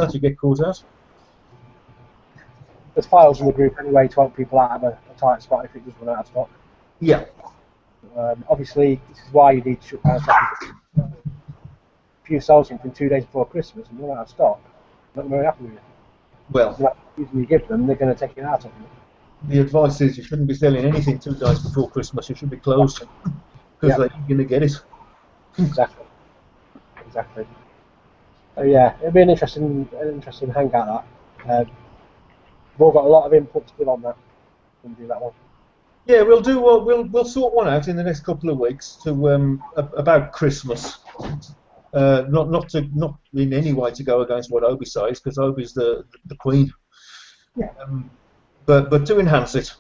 that, you get caught out. There's files in the group anyway to help people out of a tight spot if it does run out of stock. Yeah. Obviously, this is why you need to shut down seconds. If you sell something 2 days before Christmas and run out of stock, they're not very happy with you. Well, you give them, they're going to take it out of you. The advice is you shouldn't be selling anything 2 days before Christmas. You should be closed because they're going to get it. Exactly. So yeah, it'll be an interesting hangout. That we've all got a lot of input to put on that. We'll do that one. Yeah, we'll do. We'll sort one out in the next couple of weeks to about Christmas. Not in any way to go against what Obi says, because Obi's the queen. Yeah. But to enhance it.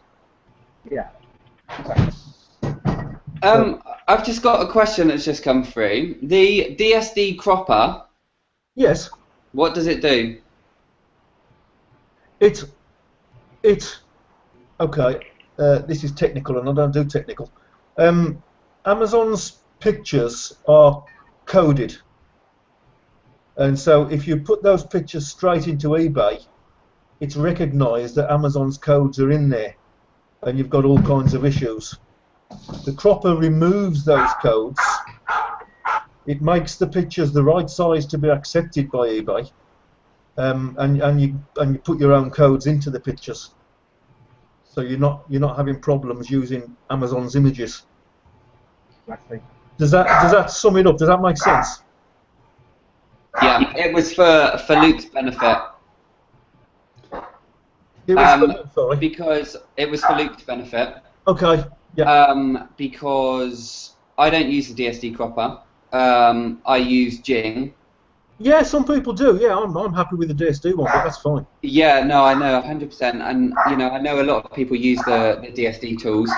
Yeah. I've just got a question that's just come through. The DSD cropper. Yes. What does it do? It's okay. This is technical, and I don't do technical. Amazon's pictures are coded, and so if you put those pictures straight into eBay, it's recognised that Amazon's codes are in there, and you've got all kinds of issues. The cropper removes those codes. It makes the pictures the right size to be accepted by eBay, and you put your own codes into the pictures. So you're not having problems using Amazon's images. Exactly. Does that sum it up? Does that make sense? Yeah, it was for Luke's benefit. It was sorry. Because it was for Luke's benefit. Okay. Yeah. Because I don't use the DSD cropper. I use Jing. Yeah, some people do. Yeah, I'm happy with the DSD one, but that's fine. Yeah, no, I know 100%, and I know a lot of people use the DSD tools.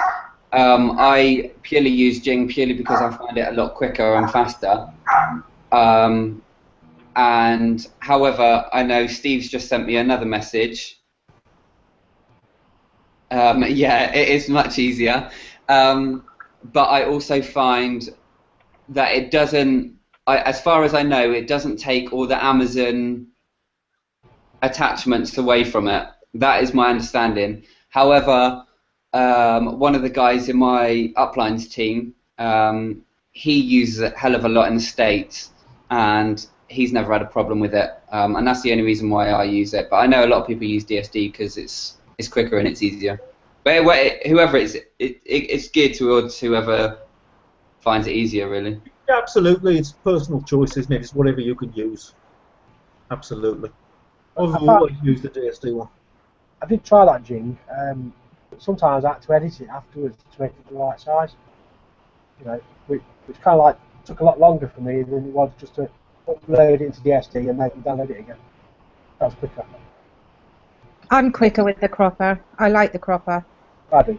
I purely use Jing purely because I find it a lot quicker and faster. And however, I know Steve's just sent me another message. Yeah, it is much easier, but I also find that it doesn't. As far as I know, it doesn't take all the Amazon attachments away from it. That is my understanding. However, one of the guys in my uplines team, he uses it a hell of a lot in the States, and he's never had a problem with it. And that's the only reason why I use it. But I know a lot of people use DSD because it's quicker and it's easier. But whoever it's geared towards whoever finds it easier, really. Yeah, absolutely. It's personal choice, isn't it? It's whatever you can use. Absolutely. I've always used the DSD one. I did try that Jing, but sometimes I had to edit it afterwards to make it the right size. Which kind of like took a lot longer for me than it was just to upload it into DSD and then download it again. That was quicker. I'm quicker with the cropper. I like the cropper. I do.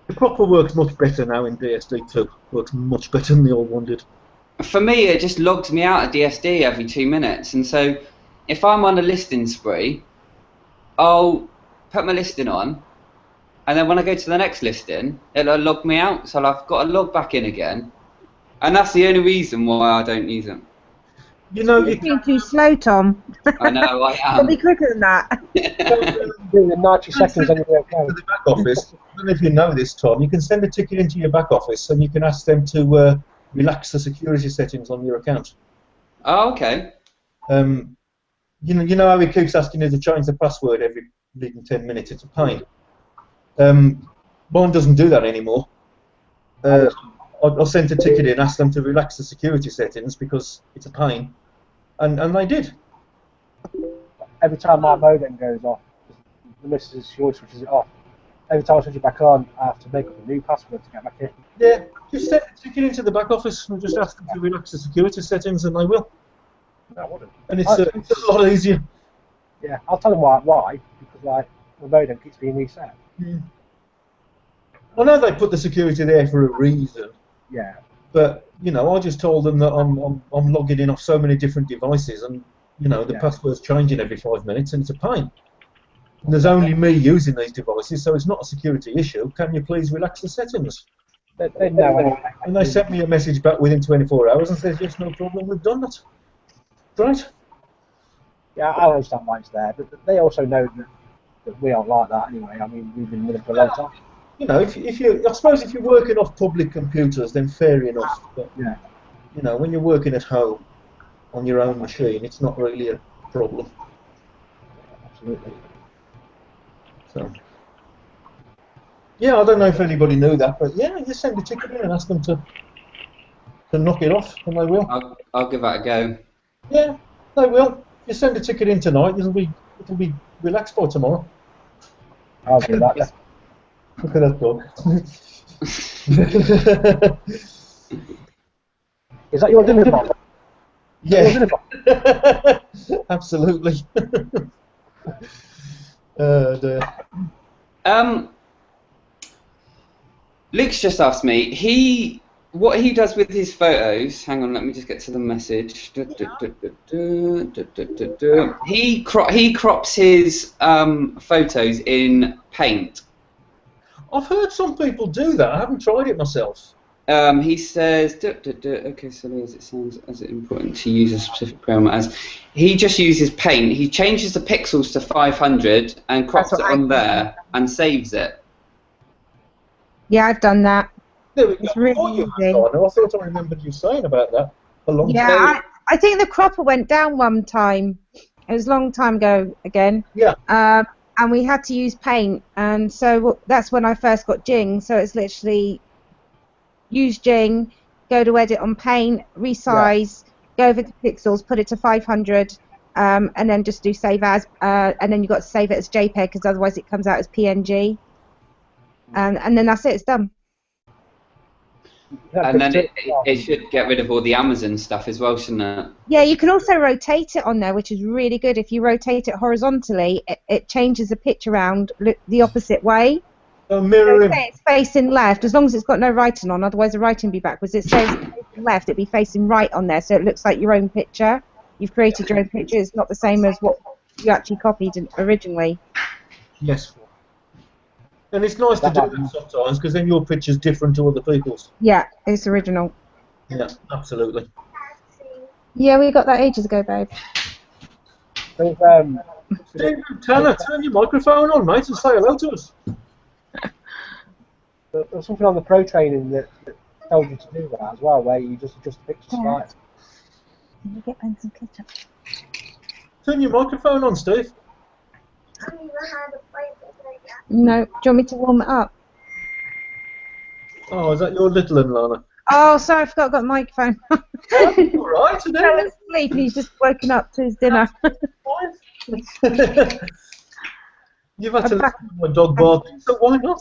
The cropper works much better now in DSD too. Works much better than the old one did. For me, it just logs me out of DSD every 2 minutes, and so if I'm on a listing spree, I'll put my listing on, and then when I go to the next listing, it'll log me out, so I've got to log back in again, and that's the only reason why I don't use them. You're being too slow, Tom. I know, I am. You'll be quicker than that. Doing the 90 seconds on your to the back office. I don't know if you know this, Tom. You can send a ticket into your back office, and you can ask them to relax the security settings on your account. Oh, okay. You know how he keeps asking you to change the password every 10 minutes. It's a pain. Mine doesn't do that anymore. I sent a ticket in, asked them to relax the security settings because it's a pain, and they did. Every time my modem goes off, the missus switches it off. Every time I switch it back on, I have to make up a new password to get back in. Yeah, just send a ticket into the back office and just ask them to relax the security settings, and they will. I wouldn't. And it's a lot easier. Yeah, I'll tell them why because the modem keeps being reset. Yeah. I know they put the security there for a reason. Yeah. But I just told them that I'm logging in off so many different devices, and the password's changing every 5 minutes, and it's a pain. And there's only me using these devices, so it's not a security issue. Can you please relax the settings? They know anyway. And they sent me a message back within 24 hours and says, yes, no problem, we've done that. Right? Yeah, I understand why it's there, but they also know that we aren't like that anyway. I mean, we've been with them for a long time. You know, if you, I suppose if you're working off public computers, then fair enough. But Yeah. you know, when you're working at home on your own machine, it's not really a problem. Absolutely. So, yeah, I don't know if anybody knew that, but yeah, just send a ticket in and ask them to knock it off, and they will. I'll give that a go. Yeah, they will. If you send a ticket in tonight, it'll be relaxed by tomorrow. I'll do that. Look at that dog. Is that your dinner box? Yeah, absolutely. Dear. Luke's just asked me what he does with his photos. Hang on, let me just get to the message. He crops his photos in Paint. I've heard some people do that. I haven't tried it myself. He says, okay, so as it sounds as important to use a specific program as. He just uses Paint. He changes the pixels to 500 and crops it on there and saves it. Yeah, I've done that. There we go. It's really easy. I thought I remembered you saying about that a long time ago. Yeah, I think the cropper went down one time. It was a long time ago again. Yeah. And we had to use Paint, and so that's when I first got Jing. So it's literally use Jing, go to edit on Paint, resize, go over the pixels, put it to 500, and then just do save as, and then you've got to save it as JPEG because otherwise it comes out as PNG. And then that's it, it's done. And then it should get rid of all the Amazon stuff as well, shouldn't it? Yeah, you can also rotate it on there, which is really good. If you rotate it horizontally, it changes the picture around the opposite way. Mirroring. So say it's facing left, as long as it's got no writing on, otherwise the writing would be backwards. It says facing left, it'd be facing right on there, so it looks like your own picture. You've created your own picture. It's not the same as what you actually copied originally. Yes. And it's nice to do that sometimes because then your picture's different to other people's. Yeah, it's original. Yeah, absolutely. Yeah, we got that ages ago, babe. There's, Tanner, turn your microphone on, mate, and say hello to us. there's something on the Pro training that tells you to do that as well, where you just adjust the pictures right. Can you get Ben some ketchup? Turn your microphone on, Steve. No, do you want me to warm it up? Oh, is that your little one, Lana? Oh, sorry, I forgot I got the microphone. All right, He fell asleep and he's just woken up to his dinner. You've had to listen to my dog barking, so why not?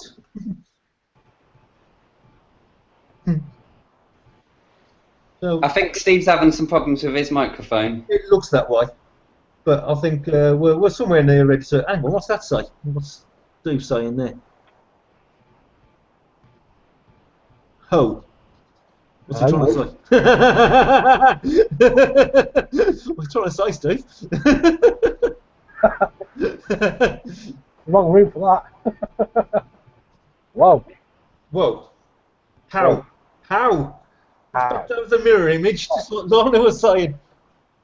So, I think Steve's having some problems with his microphone. it looks that way, but I think we're somewhere near ready to. Hang on, what's that say? What's Steve saying there? Ho. What's he trying to say? What's he trying to say, Steve? Wrong room for that. Whoa. Whoa. How? That was the mirror image, just what Lorna was saying.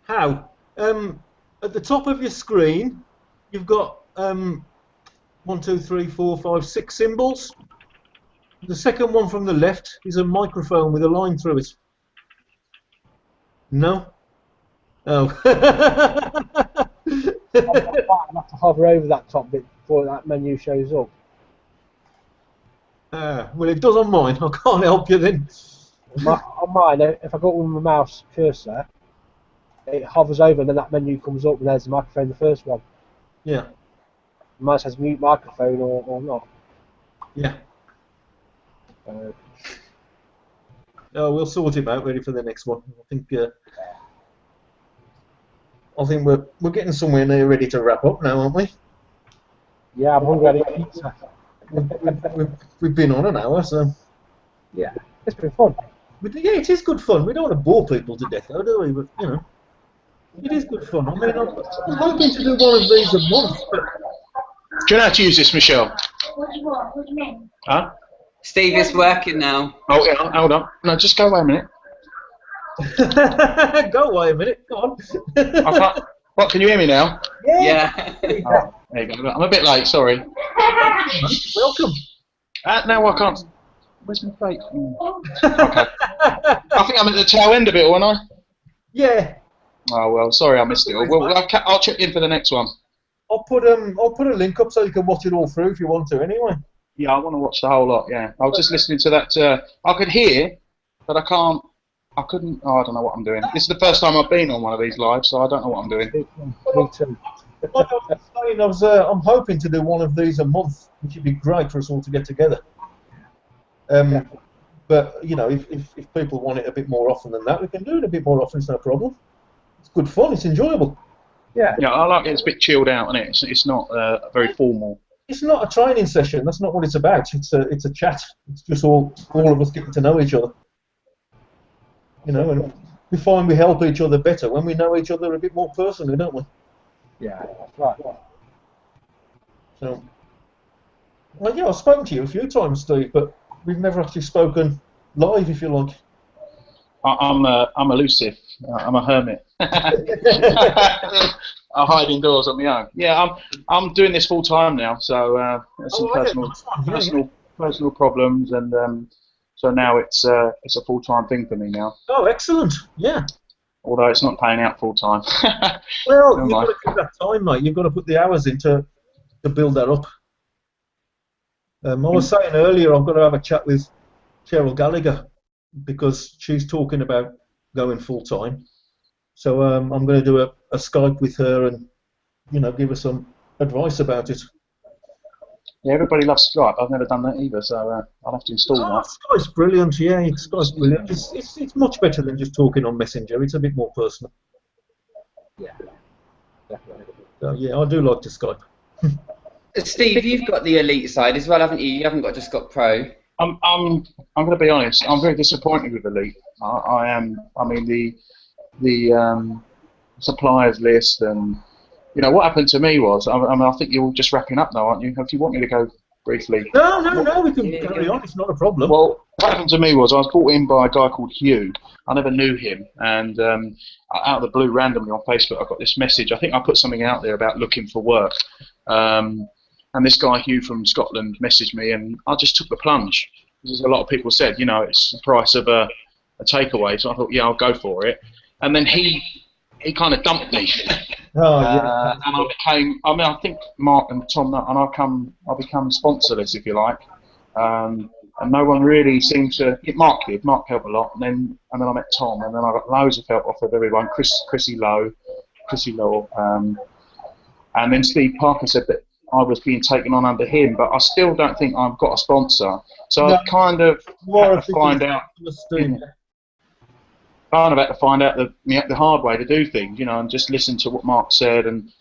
How? At the top of your screen, you've got 1, 2, 3, 4, 5, 6 symbols. The second one from the left is a microphone with a line through it. No? Oh. I have to hover over that top bit before that menu shows up. Well, it does on mine. I can't help you then. On mine, if I go with my mouse cursor, it hovers over and then that menu comes up and there's the microphone, the first one. Yeah. Mine says mute microphone or not. Yeah. Oh, we'll sort him out ready for the next one. I think we're getting somewhere near ready to wrap up now, aren't we? Yeah, I'm hungry. Pizza. We've been on an hour, so Yeah, it's been fun. yeah, it is good fun. We don't want to bore people to death, though, do we? But you know, it is good fun. I mean, I'm hoping to do one of these a month. But Do you know how to use this, Michelle? What do you mean? Huh? Steve is working now. Oh, yeah, hold on. No, just go away a minute. go away a minute. Go on. What, can you hear me now? Yeah. Oh, there you go. I'm a bit late, sorry. Welcome. No, I can't. Where's my plate? Okay. I think I'm at the tail end of it, aren't I? Yeah. Oh, well, sorry I missed it. Well, I'll check in for the next one. I'll put a link up so you can watch it all through if you want to. Anyway. Yeah, I want to watch the whole lot, yeah. I was just listening to that. I could hear, but I couldn't. Oh, I don't know what I'm doing. This is the first time I've been on one of these lives, so I don't know what I'm doing. Me too. Like I was saying, I'm hoping to do one of these a month, which would be great for us all to get together. But you know, if people want it a bit more often than that, we can do it a bit more often. It's no problem. It's good fun. It's enjoyable. Yeah. Yeah, I like it. It's a bit chilled out, isn't it? It's not very formal. It's not a training session. That's not what it's about. It's a chat. It's just all of us getting to know each other. You know, and we find we help each other better when we know each other a bit more personally, don't we? Yeah, that's right. So, well, yeah, I've spoken to you a few times, Steve, but we've never actually spoken live, if you like. I'm elusive. I'm a hermit. I hide indoors on my own. Yeah, I'm doing this full time now, so some personal problems, and so now it's a full time thing for me now. Oh, excellent! Yeah. Although it's not paying out full time. Well, you've got to give that time, mate. You've got to put the hours in to build that up. I was saying earlier, I've got to have a chat with Cheryl Gallagher because she's talking about going full time. So I'm going to do a Skype with her and, you know, give her some advice about it. Yeah, everybody loves Skype. I've never done that either, so I'll have to install that. Skype's brilliant. Yeah, Skype's brilliant. It's much better than just talking on Messenger. It's a bit more personal. Yeah, definitely. So, yeah, I do like to Skype. Steve, you've got the elite side as well, haven't you? You haven't just got pro. I'm going to be honest. I'm very disappointed with elite. I am. I mean the suppliers list, and you know what happened to me was. I think you're just wrapping up now, aren't you? If you want me to go briefly. No. We can carry on. It's not a problem. Well, what happened to me was I was brought in by a guy called Hugh. I never knew him, and out of the blue, randomly on Facebook, I got this message. I think I put something out there about looking for work. And this guy, Hugh from Scotland, messaged me, and I just took the plunge. As a lot of people said, you know, it's the price of a takeaway, so I thought, yeah, I'll go for it. And then he kind of dumped me. Oh, yeah. And I think Mark and Tom, and I become sponsorless, if you like. And no one really seemed to. Mark did. Mark helped a lot, and then I met Tom, and then I got loads of help off of everyone. Chrissy Law, and then Steve Parker said that I was being taken on under him, but I still don't think I've got a sponsor. So I kind of had to find out. Kind of had to find out the hard way to do things, you know, and just listen to what Mark said and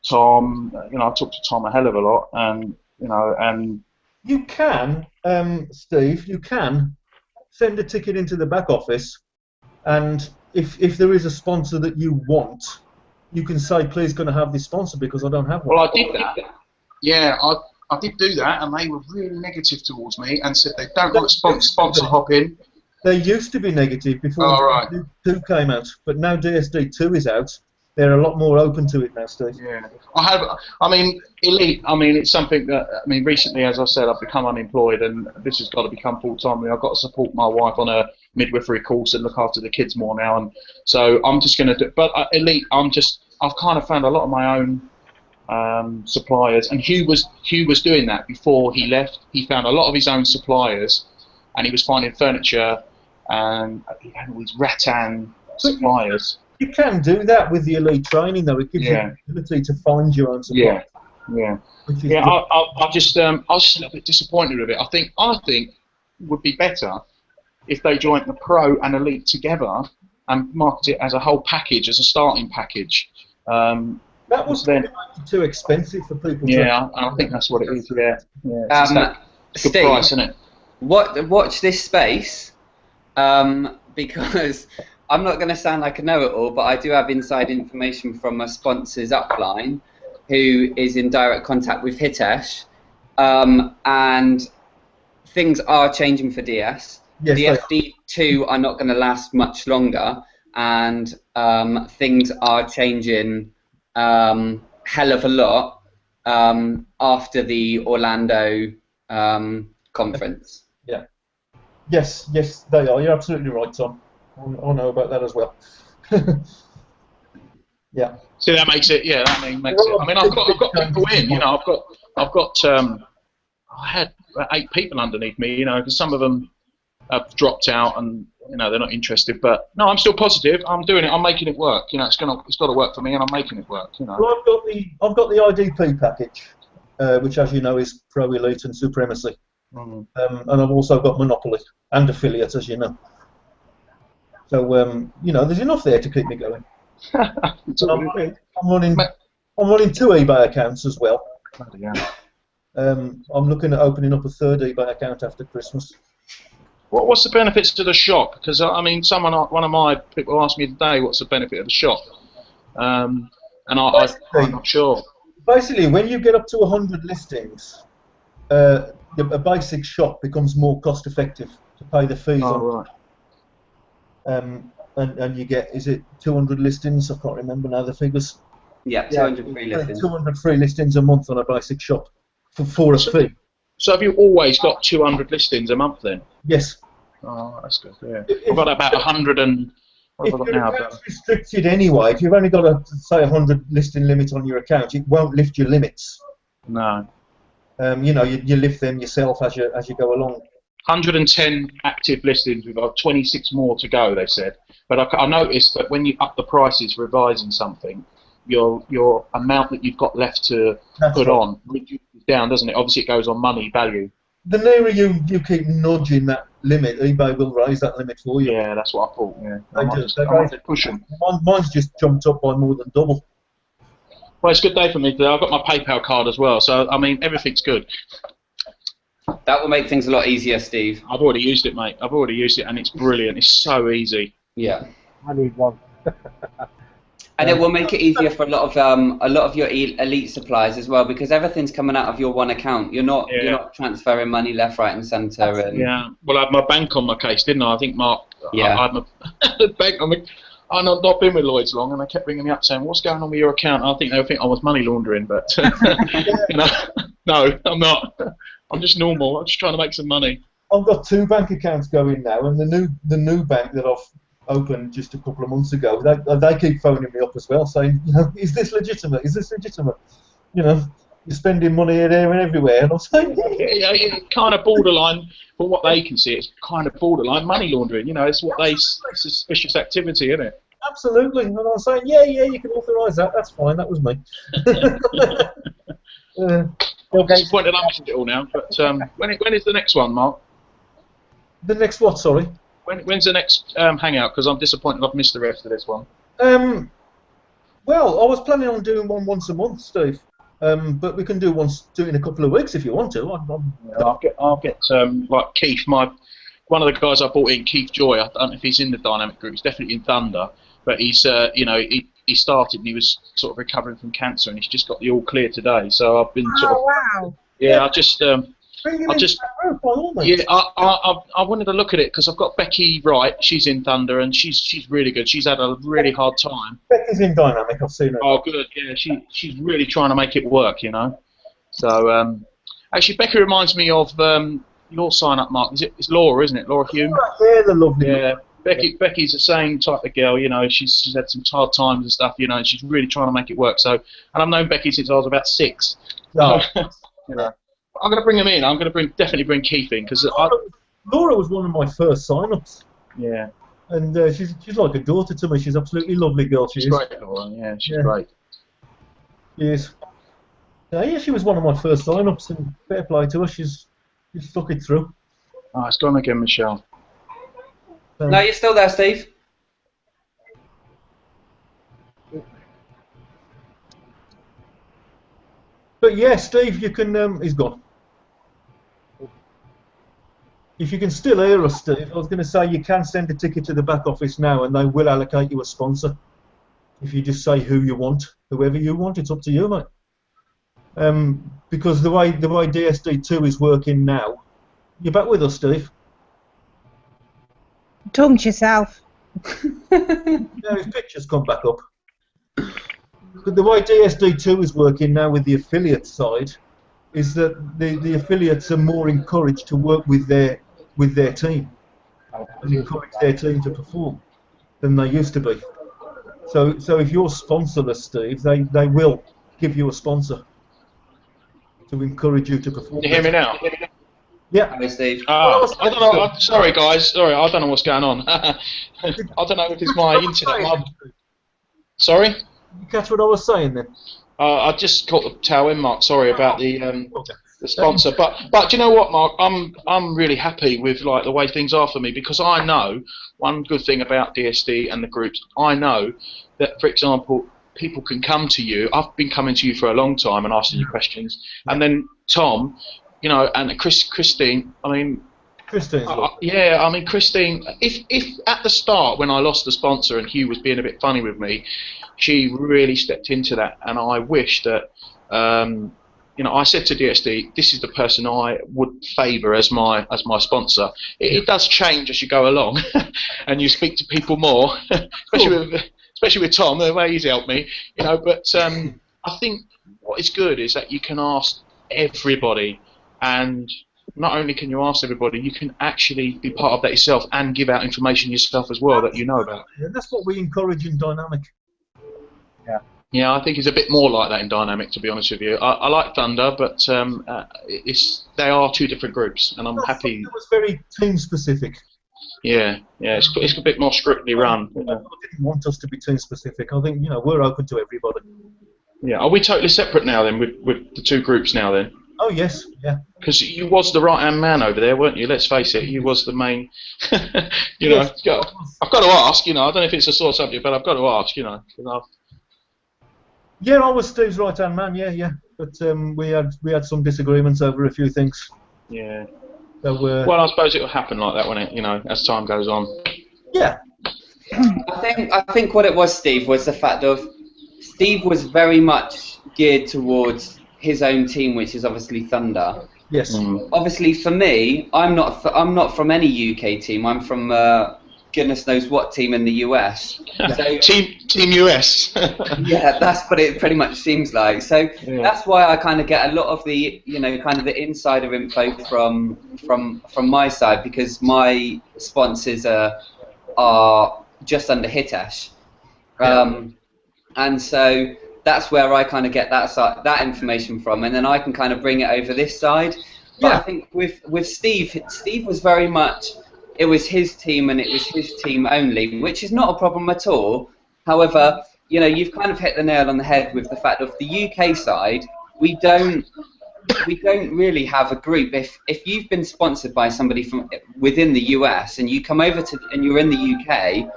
Tom. You know, I talked to Tom a hell of a lot, and you know, and you can, Steve, you can send a ticket into the back office, and if there is a sponsor that you want, you can say, please, going to have this sponsor because I don't have one. Well, I did that. Yeah, I did do that, and they were really negative towards me and said they don't want sponsor hop in. They used to be negative before DSD 2 came out, but now DSD 2 is out. They're a lot more open to it now, Steve. Yeah, I mean, elite. I mean, it's something that recently, as I said, I've become unemployed, and this has got to become full time. I've got to support my wife on a midwifery course and look after the kids more now, and so I'm just going to do. But elite, I've kind of found a lot of my own suppliers, and Hugh was doing that before he left. He found a lot of his own suppliers, and he was finding furniture, and he had all these rattan suppliers. You can do that with the elite training, though. It gives you the ability to find your own suppliers. Yeah. I was just a little bit disappointed with it. I think it would be better if they joined the pro and elite together and market it as a whole package, as a starting package. That was then too expensive for people. Yeah, I think that's what it is. Yeah. It's good Steve, price, isn't it? Watch this space, because I'm not going to sound like a know-it-all, but I do have inside information from my sponsors upline, who is in direct contact with Hitesh, and things are changing for DS. Yes, the FD2 are not going to last much longer, and things are changing hell of a lot after the Orlando conference. Yeah. Yes, they are. You're absolutely right, Tom. I know about that as well. Yeah. See, that makes it. Yeah, that makes it. I mean, I've got people in. You know, I've got. I had 8 people underneath me. You know, because some of them have dropped out and they're not interested. But no, I'm still positive. I'm doing it. I'm making it work. You know, it's got to work for me, and I'm making it work. You know. Well, I've got the IDP package, which, as you know, is Pro Elite and Supremacy, and I've also got Monopoly and Affiliate, as you know. So there's enough there to keep me going. I'm running 2 eBay accounts as well. I'm looking at opening up a 3rd eBay account after Christmas. What's the benefits to the shop? Because I mean, one of my people asked me today, what's the benefit of the shop? And I'm not sure. Basically, when you get up to 100 listings, a basic shop becomes more cost effective to pay the fees on. Right. And you get, is it 200 listings? I can't remember now the figures. Yeah, 200 free listings. 200 free listings a month on a basic shop for a fee. So have you always got 200 listings a month then? Yes. Oh, that's good. Yeah. I've got about 100 and. If your account's restricted anyway, if you've only got a say 100 listing limit on your account, it won't lift your limits. No. You lift them yourself as you go along. 110 active listings. We've got 26 more to go. They said, but I noticed that when you up the prices revising something, your amount that you've got left to put on reduces down, doesn't it? Obviously, it goes on money value. The nearer you keep nudging that limit, eBay will raise that limit for you. Yeah, that's what I thought. Yeah, I might push them. Mine's just jumped up by more than double. Well, it's a good day for me today. I've got my PayPal card as well, so I mean everything's good. That will make things a lot easier, Steve. I've already used it, mate. I've already used it, and it's brilliant. It's so easy. Yeah. I need one. And it will make it easier for a lot of your elite suppliers as well, because everything's coming out of your one account. You're not transferring money left, right, and centre. Yeah. Well, I had my bank on my case, didn't I? I think Mark. Yeah. I had my bank on my. I've not been with Lloyds long, and they kept ringing me up saying, "What's going on with your account?" I think they would think I was money laundering, but no, I'm not. I'm just normal. I'm just trying to make some money. I've got 2 bank accounts going now, and the new bank that I've opened just a couple of months ago, they keep phoning me up as well, saying, is this legitimate? Is this legitimate? You're spending money here, there, and everywhere, and I'm saying, yeah, kind of borderline. From what they can see, it's kind of borderline money laundering. It's what it's suspicious activity, isn't it? Absolutely. And I'm saying, yeah, you can authorise that. That's fine. That was me. I'm disappointed I missed it all now. But when is the next one, Mark? The next what? Sorry. When's the next hangout? Because I'm disappointed I've missed the rest of this one. Well, I was planning on doing one once a month, Steve. But we can do it in a couple of weeks if you want to. I'll get like Keith, one of the guys I brought in, Keith Joy. I don't know if he's in the Dynamic group. He's definitely in Thunder, but he's he started and he was sort of recovering from cancer, and he's just got the all clear today. So I've been sort of wow. Yeah, I wanted to look at it because I've got Becky Wright. She's in Thunder and she's really good. She's had a really hard time. Becky's in Dynamic. I've seen her. Oh, good. Yeah, she's really trying to make it work. So actually, Becky reminds me of your sign up, Mark. It's Laura, isn't it? Laura Hume. Yeah, the lovely. Yeah. Becky's the same type of girl, she's had some hard times and stuff, and she's really trying to make it work. So, and I've known Becky since I was about 6. Oh. I'm going to bring him in. I'm going to definitely bring Keith in because Laura was one of my first sign-ups. Yeah. And she's like a daughter to me. She's absolutely lovely girl. She's great, Laura. Yeah, she's great. Yes. Yeah, she was one of my first sign-ups, and fair play to her. She's stuck it through. Oh, it's gone again, Michelle. No, you're still there, Steve. But yeah, Steve, you can. He's gone. If you can still hear us, Steve, I was going to say you can send a ticket to the back office now, and they will allocate you a sponsor. If you just say who you want, whoever you want, it's up to you, mate. Because the way DSD 2 is working now, you're back with us, Steve. Talking to yourself. Now his pictures come back up. But the way DSD2 is working now with the affiliate side is that the affiliates are more encouraged to work with their team and encourage their team to perform than they used to be. So if you're sponsorless, Steve, they will give you a sponsor to encourage you to perform. Can you hear me now? Yeah. Hi, Steve. I don't know. Sorry, guys. Sorry, I don't know what's going on. I don't know if it's my internet. Sorry? You catch what I was saying then? I just caught the tail end, Mark. Sorry about the sponsor. But do you know what, Mark? I'm really happy with like the way things are for me, because I know one good thing about DSD and the groups. I know that, for example, people can come to you. I've been coming to you for a long time and asking you questions, and then Tom, you know, and Christine. I mean, Christine's yeah, I mean, Christine. If at the start when I lost the sponsor and Hugh was being a bit funny with me, she really stepped into that, and I wish that. You know, I said to DSD, this is the person I would favour as my sponsor. It does change as you go along, and you speak to people more, especially with Tom, the way he's helped me. You know, but I think what is good is that you can ask everybody, and not only can you ask everybody, you can actually be part of that yourself and give out information yourself as well that you know about. Yeah, that's what we encourage in Dynamic. Yeah. Yeah, I think it's a bit more like that in Dynamic, to be honest with you. I like Thunder, but they are two different groups, and I'm happy. It was very team specific. Yeah, it's a bit more strictly run. I didn't want us to be team specific. I think, you know, we're open to everybody. Yeah, are we totally separate now then with the two groups now then? Oh yes, yeah. Because you was the right-hand man over there, weren't you? Let's face it, you was the main. You know, Yes. I've got to ask. You know, I don't know if it's a sore subject, but I've got to ask. You know, 'cause Yeah, I was Steve's right-hand man. Yeah. But we had some disagreements over a few things. yeah. So, Well, I suppose it will happen like that, won't it? You know, as time goes on. yeah. I think what it was, Steve, was the fact of Steve was very much geared towards his own team, which is obviously Thunder. Yes. Obviously, for me, I'm not from any UK team. I'm from goodness knows what team in the US. So, Team US. yeah, that's what it pretty much seems like. So that's why I kind of get a lot of the, you know, kind of the insider info from my side, because my sponsors are just under Hitesh, and so that's where I kind of get that information from, and then I can kind of bring it over this side. But I think with Steve was very much, it was his team and it was his team only, which is not a problem at all. However, you know, you've kind of hit the nail on the head with the fact of the UK side. We don't really have a group. If you've been sponsored by somebody from within the US and you come over and you're in the UK,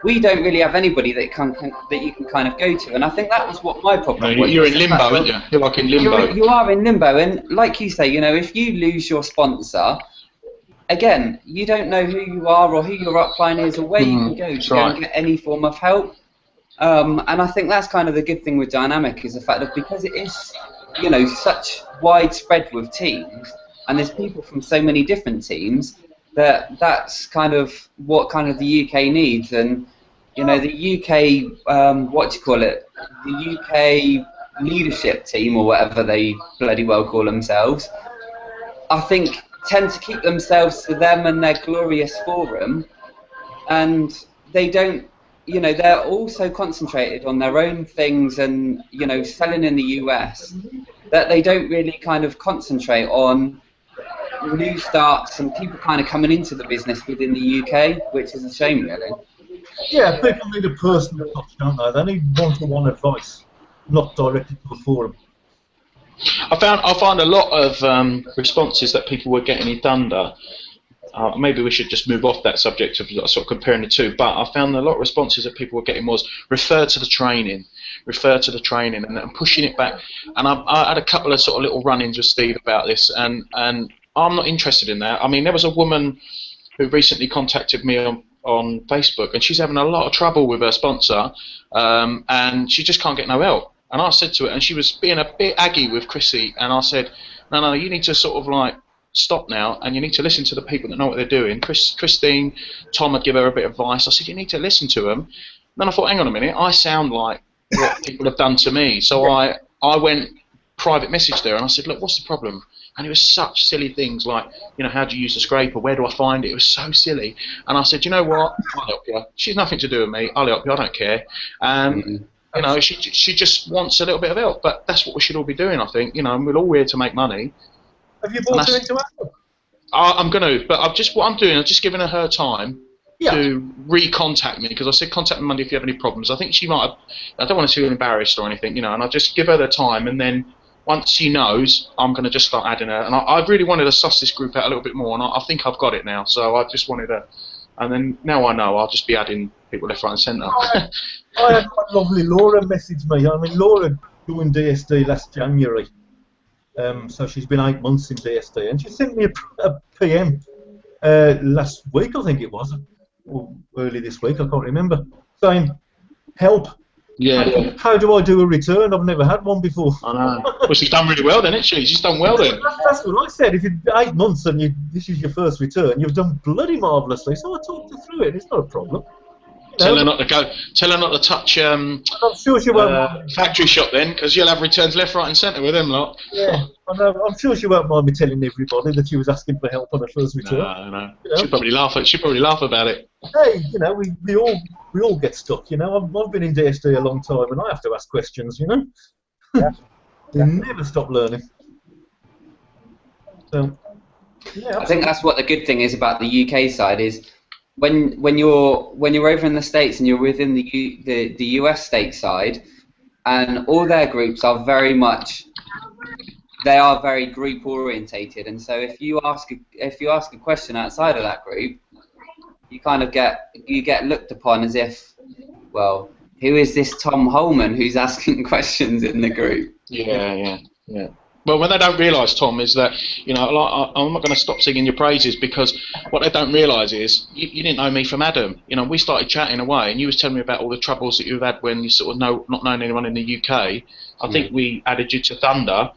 we don't really have anybody that you can kind of go to. And I think that was what my problem was. You're in limbo, aren't you? You're like in limbo. You are in limbo, and like you say, you know, if you lose your sponsor, again, you don't know who you are or who your upline is or where you can go to go and get any form of help. And I think that's kind of the good thing with Dynamic, is the fact that because it is, you know, such widespread with teams, and there's people from so many different teams, that's kind of what kind of the UK needs. And, you know, the UK, what do you call it, the UK leadership team or whatever they bloody well call themselves, I think tend to keep themselves to them and their glorious forum, and they don't, you know, they're also concentrated on their own things and, you know, selling in the US, that they don't really kind of concentrate on new starts and people kind of coming into the business within the UK, which is a shame, really. Yeah, people need a personal touch, don't they? They need one-to-one advice, not directed to a forum. I found a lot of responses that people were getting in Thunder. Maybe we should just move off that subject of sort of comparing the two. But I found a lot of responses that people were getting was refer to the training, and pushing it back. And I had a couple of sort of little run-ins with Steve about this, and I'm not interested in that. I mean, there was a woman who recently contacted me on Facebook, and she's having a lot of trouble with her sponsor, and she just can't get no help. And I said to her, and she was being a bit aggy with Chrissy, and I said, no, you need to sort of like stop now, and you need to listen to the people that know what they're doing. Christine, Tom would give her a bit of advice. I said, you need to listen to them. Then I thought, hang on a minute, I sound like what people have done to me. So I went private message there and I said, look, what's the problem? And it was such silly things like, you know, how do you use the scraper? Where do I find it? It was so silly. And I said, you know what? I'll help you. She's nothing to do with me. I'll help you. I don't care. And you know, she just wants a little bit of help. But that's what we should all be doing, I think. You know, and we're all here to make money. Have you brought her into Apple? I'm going to, but what I'm doing, I'm just giving her time to recontact me, because I said contact me Monday if you have any problems. I think she might have, I don't want to feel embarrassed or anything, you know, and I'll just give her the time, and then once she knows, I'm going to just start adding her. And I really wanted to suss this group out a little bit more, and I think I've got it now, so I just wanted to, and then now I know, I'll just be adding people left, right and centre. I had quite lovely Laura message me. I mean, Laura joined DSD last January. So she's been 8 months in DSD, and she sent me a PM last week, I think it was, or early this week, I can't remember, saying, help. Yeah. How do I do a return? I've never had one before. I know. Well, she's done really well then, isn't she? She's done well then. That's what I said. If you're 8 months and this is your first return, you've done bloody marvellously. So I talked her through it. It's not a problem. Tell her not to go. Tell her not to touch I'm sure she won't factory shop then, because you'll have returns left, right, and centre with them lot. Yeah, I'm sure she won't mind me telling everybody that she was asking for help on her first return. No. You know? She'll probably laugh about it. Hey, you know, we all get stuck. You know, I've been in DSD a long time, and I have to ask questions. You know, Yeah. you never stop learning. So, yeah, I think that's what the good thing is about the UK side is. When you're over in the States and you're within the US stateside, and all their groups are very group orientated, and so if you ask a question outside of that group, you kind of get looked upon as if, well, who is this Tom Holman who's asking questions in the group? Yeah. Well, what they don't realise, Tom, is that, you know, I'm not going to stop singing your praises, because what they don't realise is you didn't know me from Adam. You know, we started chatting away, and you was telling me about all the troubles that you've had when you sort of not knowing anyone in the UK. I think we added you to Thunder,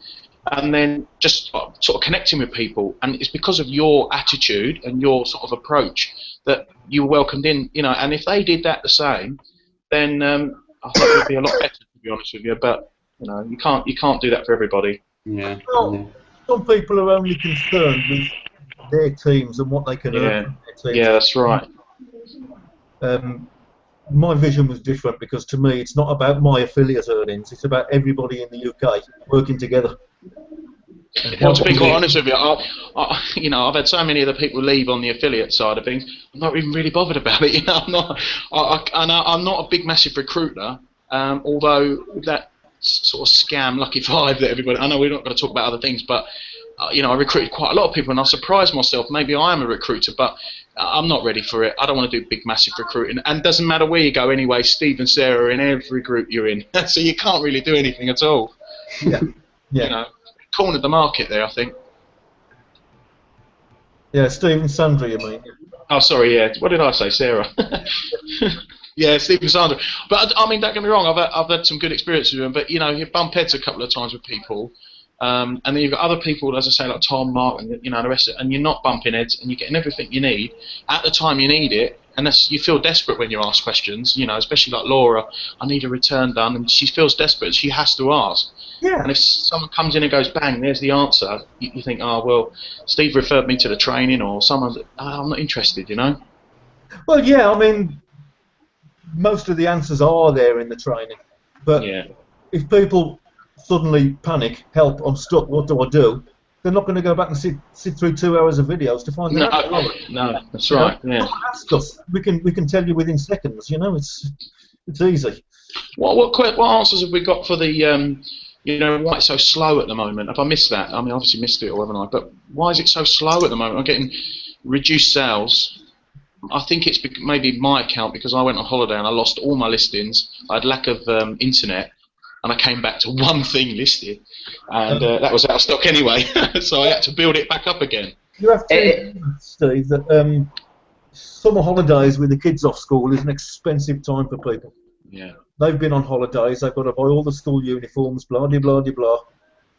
and then just sort of connecting with people, and it's because of your attitude and your sort of approach that you were welcomed in. You know, and if they did that the same, then I think it would be a lot better, to be honest with you. But you know, you can't do that for everybody. Yeah. Well, some people are only concerned with their teams and what they can earn from their teams. Yeah, that's right. My vision was different, because to me it's not about my affiliate earnings, it's about everybody in the UK working together. Well, to be quite honest with you, you know, I've had so many of the people leave on the affiliate side of things. I'm not even really bothered about it. You know, I'm not a big massive recruiter, although that sort of scam Lucky Five that everybody, I know we're not going to talk about other things, but you know, I recruited quite a lot of people, and I surprised myself. Maybe I am a recruiter, but I'm not ready for it. I don't want to do big massive recruiting, and it doesn't matter where you go anyway. Steve and Sarah are in every group you're in, so you can't really do anything at all. Yeah. You know, cornered the market there, I think. Yeah, Steve and Sandra, you mean? Oh, sorry, yeah. What did I say, Sarah? Yeah, Steve and Sandra. But I mean, don't get me wrong. I've had some good experiences with them. But you know, you bump heads a couple of times with people, and then you've got other people, as I say, like Tom, Mark, and you know the rest of it, and you're not bumping heads, and you're getting everything you need at the time you need it. And you feel desperate when you ask questions. You know, especially like Laura. I need a return done, and she feels desperate. She has to ask. Yeah. And if someone comes in and goes, bang, there's the answer, you think, oh, well, Steve referred me to the training, or someone's, I'm not interested, you know? Well, yeah, I mean, most of the answers are there in the training. But if people suddenly panic, help, I'm stuck, what do I do? They're not going to go back and sit through 2 hours of videos to find out. No, that's right. Yeah. Ask us. We can tell you within seconds. You know, it's easy. What answers have we got for the you know, why it's so slow at the moment? Have I missed that? I mean, obviously missed it, or haven't I? But why is it so slow at the moment? I'm getting reduced sales. I think it's maybe my account, because I went on holiday and I lost all my listings. I had lack of internet, and I came back to one thing listed, and that was out of stock anyway. So I had to build it back up again. You have to, Steve, that summer holidays with the kids off school is an expensive time for people. Yeah. They've been on holidays, they've got to buy all the school uniforms, blah, blah, blah, blah.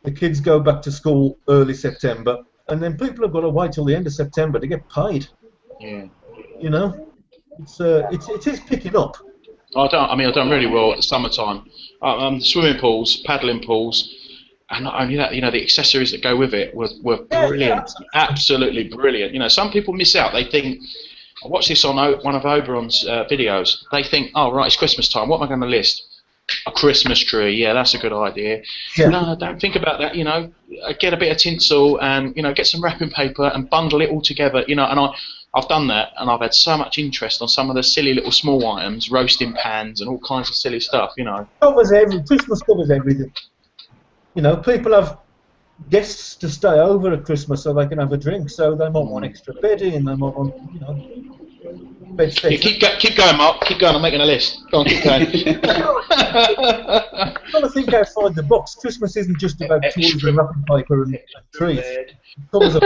The kids go back to school early September, and then people have got to wait till the end of September to get paid. Yeah. You know, it is picking up. I done really well at the summertime. Swimming pools, paddling pools, and not only that, the accessories that go with it were brilliant, absolutely brilliant. Some people miss out. They think, I watched this on one of Oberon's videos. They think, oh right, it's Christmas time. What am I going to list? A Christmas tree. Yeah, that's a good idea. Yeah. No, don't think about that. Get a bit of tinsel and get some wrapping paper and bundle it all together. And I've done that, and I've had so much interest on some of the silly little small items, roasting pans and all kinds of silly stuff. Christmas covers everything. People have guests to stay over at Christmas so they can have a drink. So they might want extra bedding, they might want, bed space. Yeah, keep going, Mark. Keep going. I'm making a list. Go on, keep going. You've got to think outside the box. Christmas isn't just about toys and wrapping paper and trees. It covers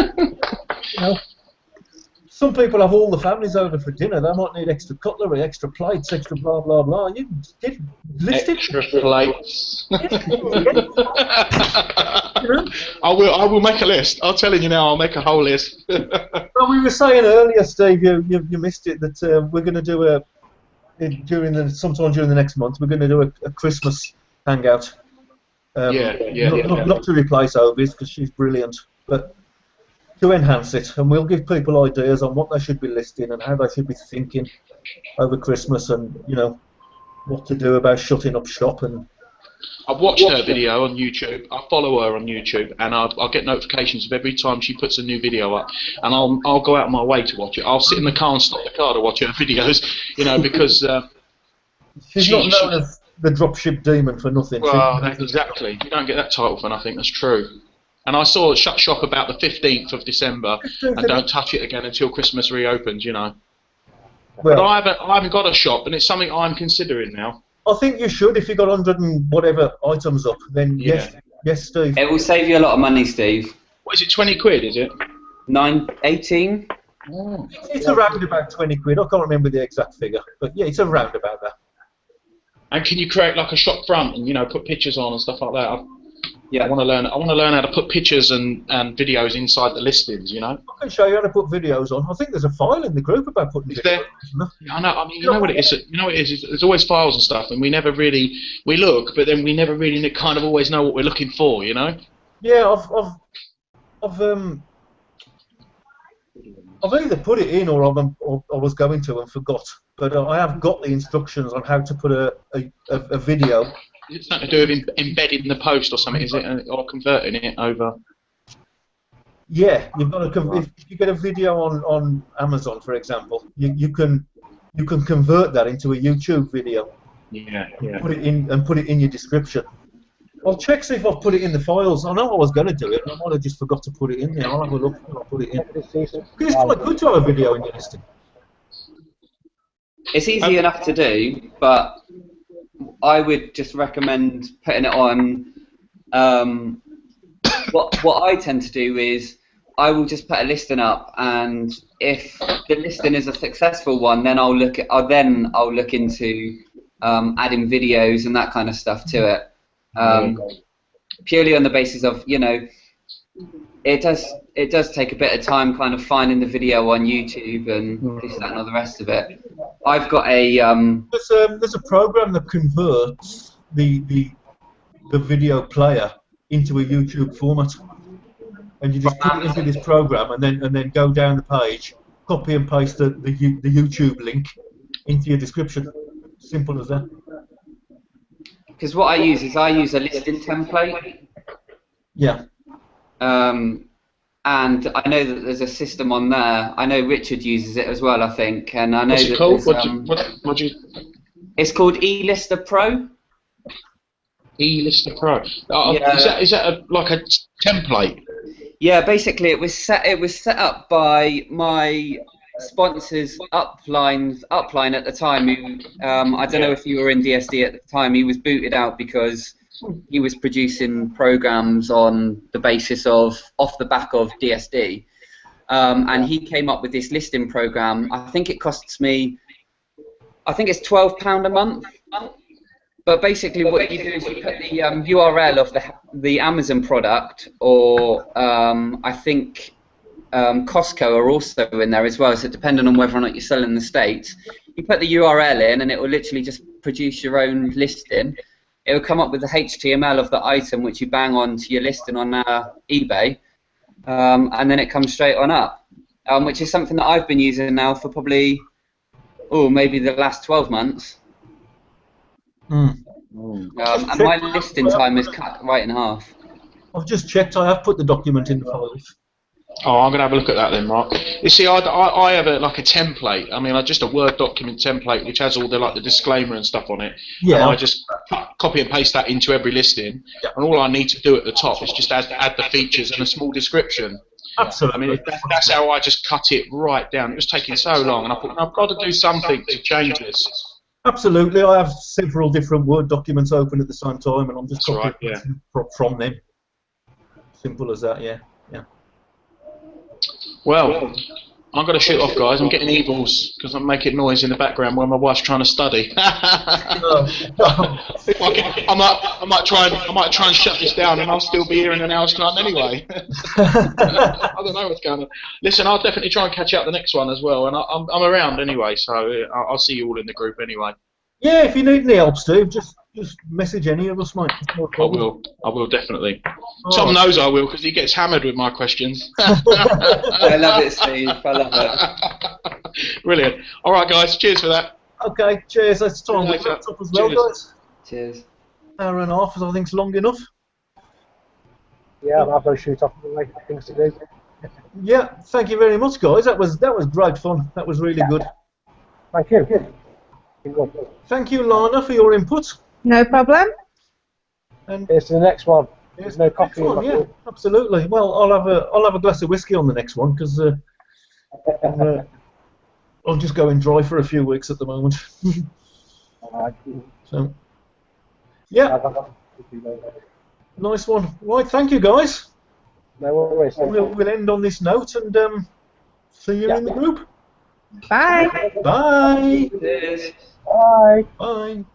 some people have all the families over for dinner. They might need extra cutlery, extra plates, extra blah blah blah. You can get listed. Extra plates. I will make a list. I'm telling you now, I'll make a whole list. Well, we were saying earlier, Steve, you missed it, that we're going to do sometime during the next month. We're going to do a Christmas hangout. Not to replace Obi's, because she's brilliant, but to enhance it, and we'll give people ideas on what they should be listing and how they should be thinking over Christmas, and what to do about shutting up shop. And I've watched her video on YouTube. I follow her on YouTube, and I'll get notifications of every time she puts a new video up, and I'll go out of my way to watch it. I'll sit in the car and stop the car to watch her videos, because she's not known as the dropship demon for nothing. Well, exactly. You don't get that title for nothing. That's true. And I saw it shut shop about the 15th of December, and don't touch it again until Christmas reopens. Well, but I haven't got a shop, and it's something I'm considering now. I think you should. If you've got 100 and whatever items up, then yes, Steve. It will save you a lot of money, Steve. What is it? 20 quid? Is it? 18. Oh. It's around about 20 quid. I can't remember the exact figure, but yeah, it's around about that. And can you create like a shop front and put pictures on and stuff like that? Yeah. I want to learn how to put pictures and videos inside the listings. I can show you how to put videos on. I think there's a file in the group about putting videos on. I know. I mean, you know what it is. There's always files and stuff, and we look, but then we never really kind of always know what we're looking for. Yeah, I've either put it in or I was going to and forgot. But I have got the instructions on how to put a video. It's something to do with embedding the post or something, is it, or converting it over? Yeah, you've got to. If you get a video on Amazon, for example, you can convert that into a YouTube video. Yeah. Put it in your description. I'll check see if I've put it in the files. I know I was going to do it, and I might have just forgot to put it in there. I'll have a look and I'll put it in. Because it's quite good to have a video in your listing. It's easy enough to do, but I would just recommend putting it on. What I tend to do is I will just put a listing up, and if the listing is a successful one, then I'll look into adding videos and that kind of stuff to it. Purely on the basis of it does take a bit of time kind of finding the video on YouTube and this, that, and all the rest of it. I've got a there's a program that converts the video player into a YouTube format, and you just put it into this program and then go down the page, copy and paste the YouTube link into your description. Simple as that. Because what I use is a listing template. Yeah. And I know that there's a system on there. I know Richard uses it as well, I think, and I know What's it called? It's called eLister Pro. eLister Pro. Yeah. Is that like a template? Yeah, basically it was set up by my sponsors Upline at the time. Who I don't know if you were in DSD at the time. He was booted out because he was producing programs on the basis of off the back of DSD, and he came up with this listing program. I think it costs me, I think it's £12 a month. But basically, what you do is you put the URL of the Amazon product, or I think Costco are also in there as well. So depending on whether or not you sell in the States, you put the URL in, and it will literally just produce your own listing, it will come up with the HTML of the item which you bang on to your listing on eBay, and then it comes straight on up, which is something that I've been using now for probably, maybe the last 12 months. And my listing time is cut right in half. I've just checked. I have put the document in the files. Oh, I'm going to have a look at that then, Mark. You see, I have a template. I mean, just a Word document template which has all the disclaimer and stuff on it. Yeah. And I just copy and paste that into every listing. Yeah. And all I need to do at the top is just add the features and a small description. Absolutely. I mean, that's how I just cut it right down. It was taking so long, and I thought, I've got to do something to change this. Absolutely. I have several different Word documents open at the same time, and I'm just copying from them. Simple as that, yeah. Well, I'm going to shoot off, guys. I'm getting evils because I'm making noise in the background while my wife's trying to study. I might try and shut this down, and I'll still be here in an hour's time anyway. I don't know what's going on. Listen, I'll definitely try and catch out the next one as well, and I'm around anyway, so I'll see you all in the group anyway. Yeah, if you need any help, Steve, just message any of us, mate. I will definitely. Tom knows I will because he gets hammered with my questions. I love it, Steve. I love it. Brilliant. All right, guys. Cheers for that. Okay, cheers. That's time to wrap up as well, guys. Cheers. Hour and a half, I think, is long enough. Yeah, I'll go shoot off and things to do. Yeah, thank you very much, guys. That was great fun. That was really good. Thank you. Thank you, Lana, for your input. No problem. And here's the next one. There's no coffee. Yeah, absolutely. Well, I'll have a glass of whiskey on the next one because I'll just go in dry for a few weeks at the moment. So, yeah, nice one. Right, thank you, guys. No worries. We'll end on this note and see you in the group. Bye. Bye. Cheers. Bye. Bye.